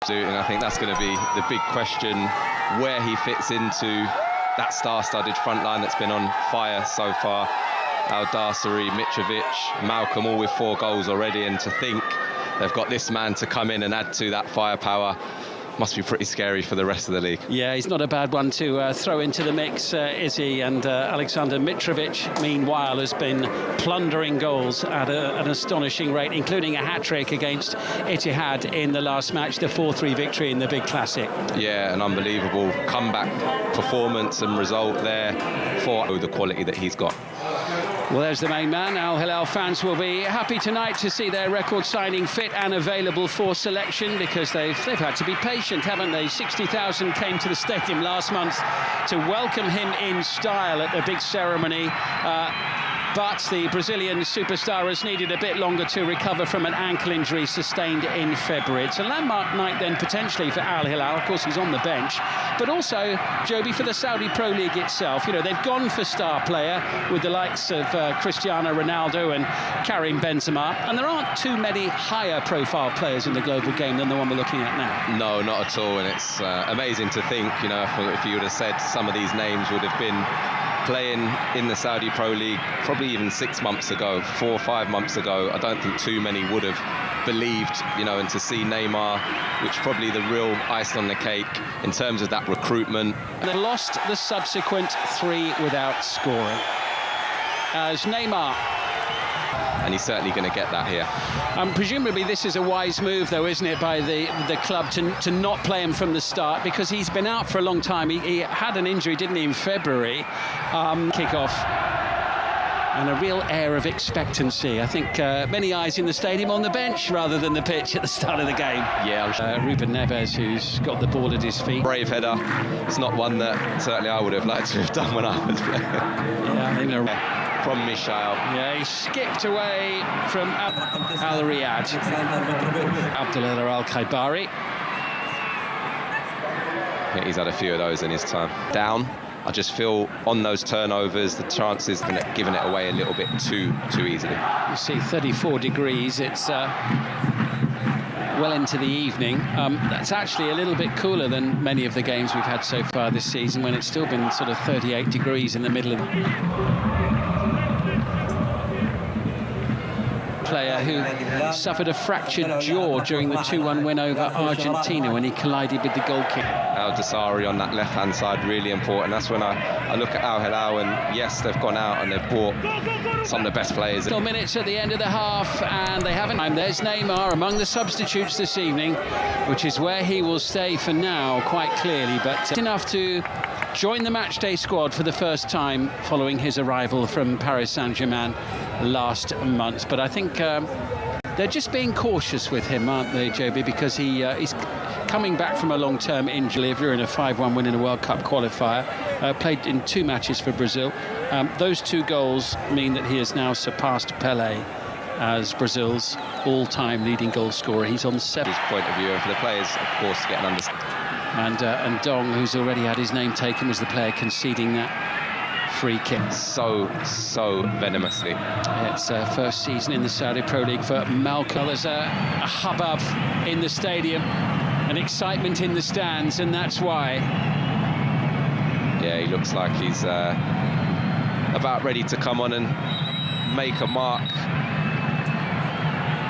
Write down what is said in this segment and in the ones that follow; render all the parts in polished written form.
And I think that's going to be the big question, where he fits into that star-studded front line that's been on fire so far. Al Darsari, Mitrovic, Malcolm, all with 4 goals already, and to think they've got this man to come in and add to that firepower must be pretty scary for the rest of the league. Yeah, he's not a bad one to throw into the mix, is he? And Alexander Mitrovic, meanwhile, has been plundering goals at an astonishing rate, including a hat-trick against Etihad in the last match, the 4-3 victory in the big classic. Yeah, an unbelievable comeback performance and result there for the quality that he's got. Well, there's the main man. Al Hilal fans will be happy tonight to see their record signing fit and available for selection, because they've had to be patient, haven't they? 60,000 came to the stadium last month to welcome him in style at the big ceremony. But the Brazilian superstar has needed a bit longer to recover from an ankle injury sustained in February. It's a landmark night then potentially for Al Hilal. Of course, he's on the bench, but also, Joby, for the Saudi Pro League itself. You know, they've gone for star player with the likes of Cristiano Ronaldo and Karim Benzema, and there aren't too many higher profile players in the global game than the one we're looking at now. No, not at all, and it's amazing to think, you know, if you would have said some of these names would have been playing in the Saudi Pro League probably even 6 months ago, 4 or 5 months ago, I don't think too many would have believed, you know, and to see Neymar, which probably the real icing on the cake in terms of that recruitment. They lost the subsequent 3 without scoring. As Neymar, and he's certainly going to get that here. Presumably this is a wise move, though, isn't it, by the club to not play him from the start, because he's been out for a long time. He had an injury, didn't he, in February. Kick-off. And a real air of expectancy. I think many eyes in the stadium on the bench rather than the pitch at the start of the game. Yeah, I'm sure. Ruben Neves, who's got the ball at his feet. Brave header. It's not one that certainly I would have liked to have done when I was playing. Yeah, I think from Michel. Yeah, he skipped away from Al Riyadh. Abdullah Al-Khaibari. I think he's had a few of those in his time. Down. I just feel on those turnovers, the chances of giving it away a little bit too easily. You see 34 degrees. It's well into the evening. That's actually a little bit cooler than many of the games we've had so far this season, when it's still been sort of 38 degrees in the middle of player who suffered a fractured jaw during the 2-1 win over Argentina when he collided with the goalkeeper. Al Darsari on that left-hand side, really important. That's when I look at Al Hilal, and yes, they've gone out and they've bought some of the best players. 12 minutes at the end of the half, and they haven't. There's Neymar among the substitutes this evening, which is where he will stay for now, quite clearly, but enough to join the matchday squad for the first time following his arrival from Paris Saint-Germain last month. But I think they're just being cautious with him, aren't they, Joby? Because he's coming back from a long-term injury. If you're in a 5-1 win in a World Cup qualifier, played in 2 matches for Brazil. Those 2 goals mean that he has now surpassed Pelé as Brazil's all-time leading goal scorer. He's on 7. His point of view, and for the players, of course, to get an understanding. And Dong, who's already had his name taken, was the player conceding that free kick. So venomously. It's first season in the Saudi Pro League for Malcolm. There's a hubbub in the stadium, an excitement in the stands, and that's why. Yeah, he looks like he's about ready to come on and make a mark.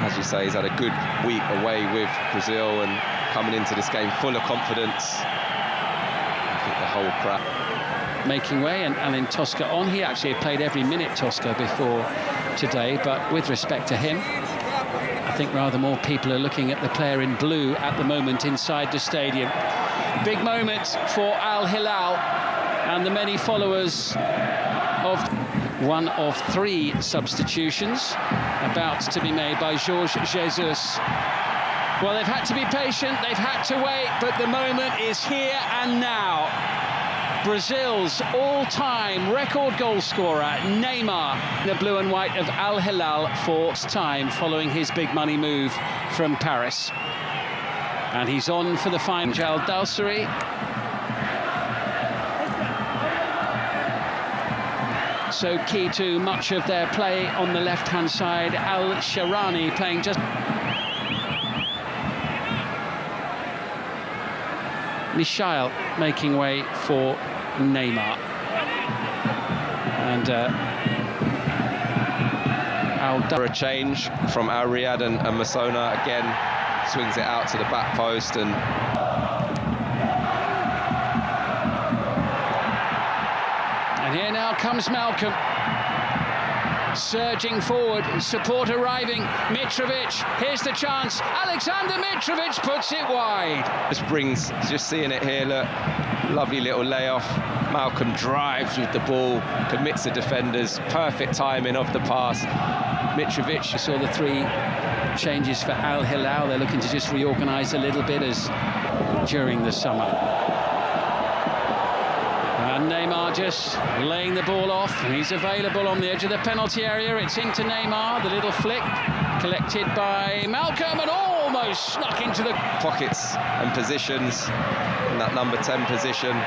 As you say, he's had a good week away with Brazil and coming into this game full of confidence. I think the whole crowd making way, and Alan Tosca on. He actually had played every minute, Tosca, before today, but with respect to him, I think rather more people are looking at the player in blue at the moment inside the stadium. Big moment for Al Hilal and the many followers of one of 3 substitutions about to be made by Jorge Jesus. Well, they've had to be patient, they've had to wait, but the moment is here and now. Brazil's all-time record goal scorer, Neymar, the blue and white of Al Hilal, for time following his big money move from Paris. And he's on for the final. Al Darsari. So key to much of their play on the left-hand side. Al Sharani playing just... Mishail making way for Neymar. And For a change from Al Riyad and Masona again swings it out to the back post, and here now comes Malcolm, surging forward, support arriving, Mitrovic, here's the chance, Alexander Mitrovic puts it wide. Just seeing it here, look, lovely little layoff. Malcolm drives with the ball, commits the defenders, perfect timing of the pass. Mitrovic. I saw the 3 changes for Al Hilal. They're looking to just reorganise a little bit as during the summer. And Neymar just laying the ball off. He's available on the edge of the penalty area. It's into Neymar, the little flick collected by Malcolm and almost snuck into the pockets and positions in that number 10 position.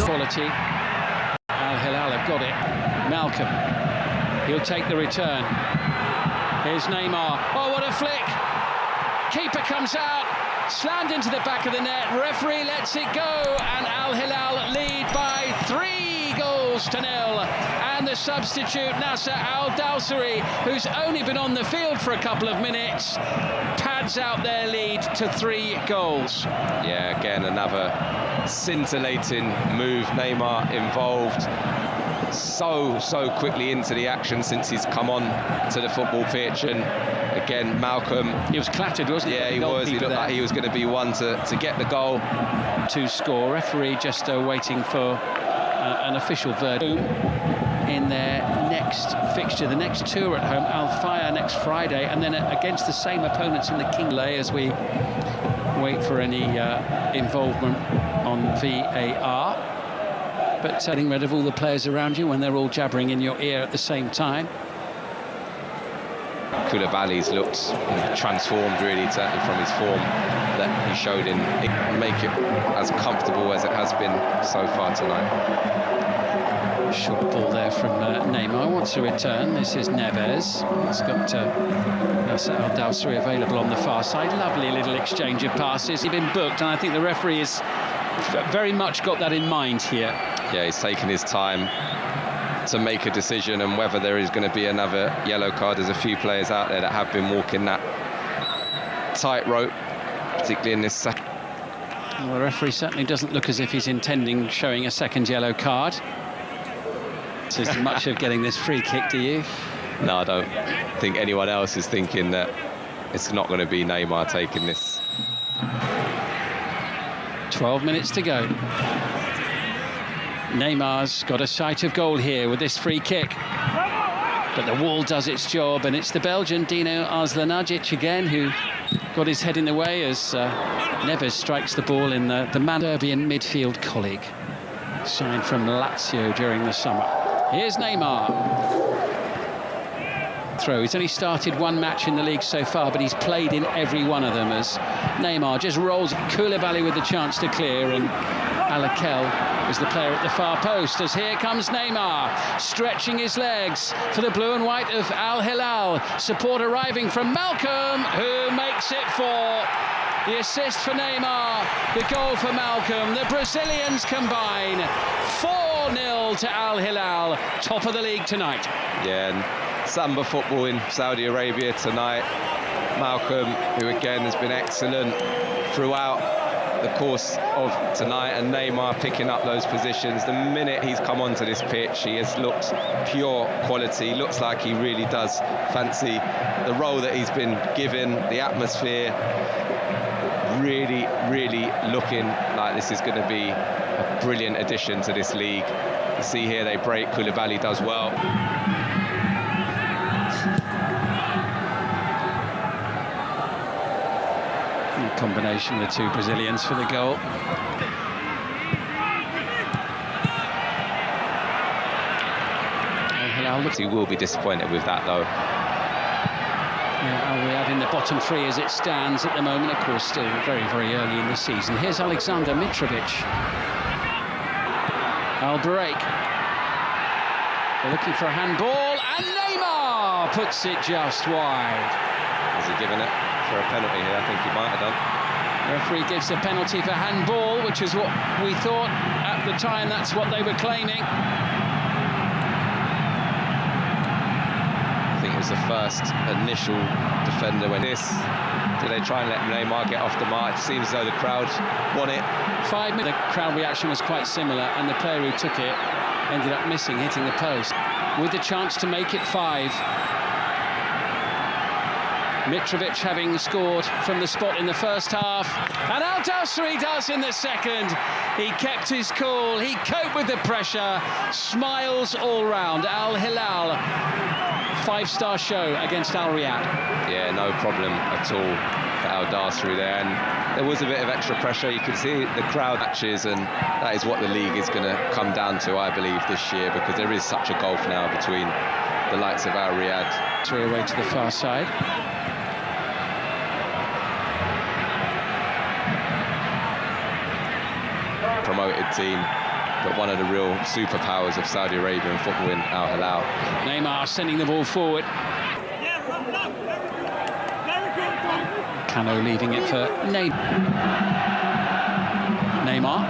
Quality. Al Hilal have got it. Malcolm, he'll take the return. Here's Neymar. Oh, what a flick! Keeper comes out, slammed into the back of the net. Referee lets it go, and Al Hilal lead by 3-0. And the substitute Nasser Al Dawsari, who's only been on the field for a couple of minutes, pads out their lead to 3 goals. Yeah, again another scintillating move. Neymar involved so quickly into the action since he's come on to the football pitch, and again Malcolm, he was clattered, wasn't he? Yeah, he was. He looked like he was going to be one to get the goal to score. Referee just waiting for an official verdict in their next fixture. The next 2 are at home, Al Fayha next Friday, and then against the same opponents in the Kingley, as we wait for any involvement on VAR. But getting rid of all the players around you when they're all jabbering in your ear at the same time. Koulibaly's looked transformed, really, certainly from his form that he showed in. Make it as comfortable as it has been so far tonight. Short ball there from Neymar. Wants a return. This is Neves. He's got Nasser Al Dawsari available on the far side. Lovely little exchange of passes. He's been booked, and I think the referee has very much got that in mind here. Yeah, he's taking his time to make a decision, and whether there is going to be another yellow card. There's a few players out there that have been walking that tightrope, particularly in this second. Well, the referee certainly doesn't look as if he's intending showing a second yellow card. So is much of getting this free kick, do you? No, I don't think anyone else is thinking that it's not going to be Neymar taking this. 12 minutes to go. Neymar's got a sight of goal here with this free kick. But the wall does its job, and it's the Belgian Dino Aslanagic again who got his head in the way as Neves strikes the ball in the Serbian midfield colleague, signed from Lazio during the summer. Here's Neymar. Throw. He's only started 1 match in the league so far, but he's played in every one of them as Neymar just rolls. Koulibaly with the chance to clear, and Alakel is the player at the far post as here comes Neymar, stretching his legs for the blue and white of Al Hilal. Support arriving from Malcolm, who makes it 4. The assist for Neymar, the goal for Malcolm. The Brazilians combine. 4-0 to Al Hilal, top of the league tonight. Yeah, and Samba football in Saudi Arabia tonight. Malcolm, who again has been excellent throughout the course of tonight, and Neymar picking up those positions. The minute he's come onto this pitch, he has looked pure quality. Looks like he really does fancy the role that he's been given, the atmosphere. Really looking like this is going to be a brilliant addition to this league. You see here they break, Koulibaly does well. A combination of the 2 Brazilians for the goal. He will be disappointed with that, though. Yeah, Al Riyad in the bottom 3 as it stands at the moment. Of course, still very early in the season. Here's Alexander Mitrovic. Al Buraik. They're looking for a handball, and Neymar puts it just wide. Has he given it for a penalty here? I think he might have done. The referee gives a penalty for handball, which is what we thought at the time. That's what they were claiming. I think it was the first initial defender when this. Do they try and let Neymar get off the mark? It seems as though the crowd want it. 5 minutes. The crowd reaction was quite similar, and the player who took it ended up missing, hitting the post. With the chance to make it 5. Mitrovic having scored from the spot in the first half, and Al Dawsari does in the second. He kept his cool, he coped with the pressure, smiles all round. Al Hilal, 5-star show against Al Riyadh. Yeah, no problem at all for Al Dawsari there, and there was a bit of extra pressure. You could see the crowd matches, and that is what the league is going to come down to, I believe, this year, because there is such a gulf now between the likes of Al Riyadh. 3 away to the far side. Promoted team, but one of the real superpowers of Saudi Arabian football in Al Hilal. Neymar sending the ball forward. Cano leaving it for Neymar.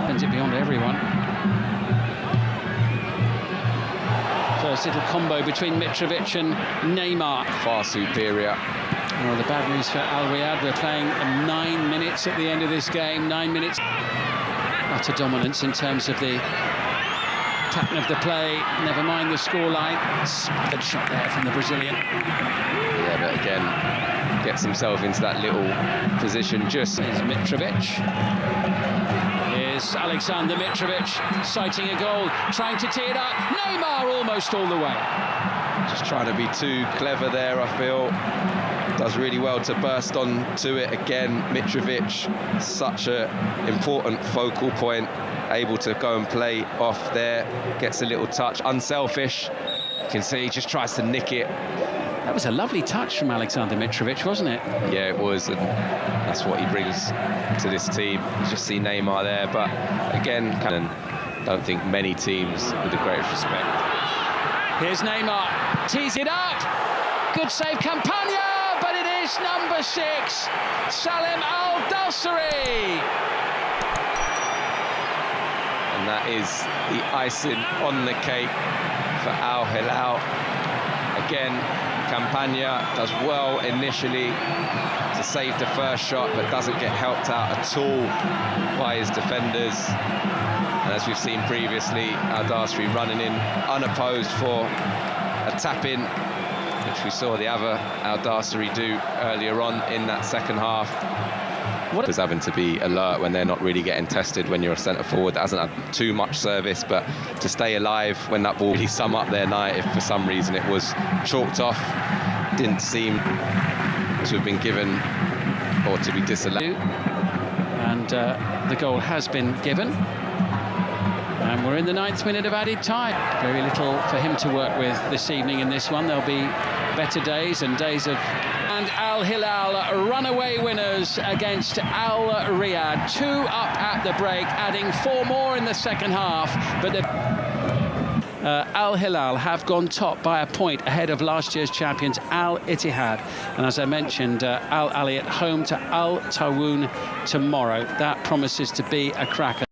Sends it beyond everyone. First little combo between Mitrovic and Neymar. Far superior. Well, the bad news for Al Riyadh, we're playing 9 minutes at the end of this game. 9 minutes. Utter dominance in terms of the pattern of the play. Never mind the scoreline. Smothered shot there from the Brazilian. Yeah, but again, gets himself into that little position just. Here's Mitrovic. Here's Alexander Mitrovic, sighting a goal, trying to tee it up. Neymar almost all the way. Just trying to be too clever there, I feel. Does really well to burst on to it again. Mitrovic, such an important focal point, able to go and play off there. Gets a little touch, unselfish. You can see he just tries to nick it. That was a lovely touch from Alexander Mitrovic, wasn't it? Yeah, it was, and that's what he brings to this team. You just see Neymar there, but again, I don't think many teams with the greatest respect. Here's Neymar, tees it up. Good save, Campagna. But it is number 6, Salem Al Dawsari. And that is the icing on the cake for Al Hilal. Again, Campagna does well initially to save the first shot, but doesn't get helped out at all by his defenders. And as we've seen previously, Al Dawsari running in unopposed for a tap-in, which we saw the other Al Dawsari do earlier on in that second half. What is having to be alert when they're not really getting tested when you're a centre forward that hasn't had too much service, but to stay alive when that ball really sum up their night if for some reason it was chalked off, didn't seem to have been given or to be disallowed. And the goal has been given. And we're in the 9th minute of added time. Very little for him to work with this evening in this one. There'll be better days and days of... And Al Hilal runaway winners against Al Riyadh. 2 up at the break, adding 4 more in the second half. But Al Hilal have gone top by a point ahead of last year's champions Al Ittihad. And as I mentioned, Al Ali at home to Al Tawoun tomorrow. That promises to be a cracker.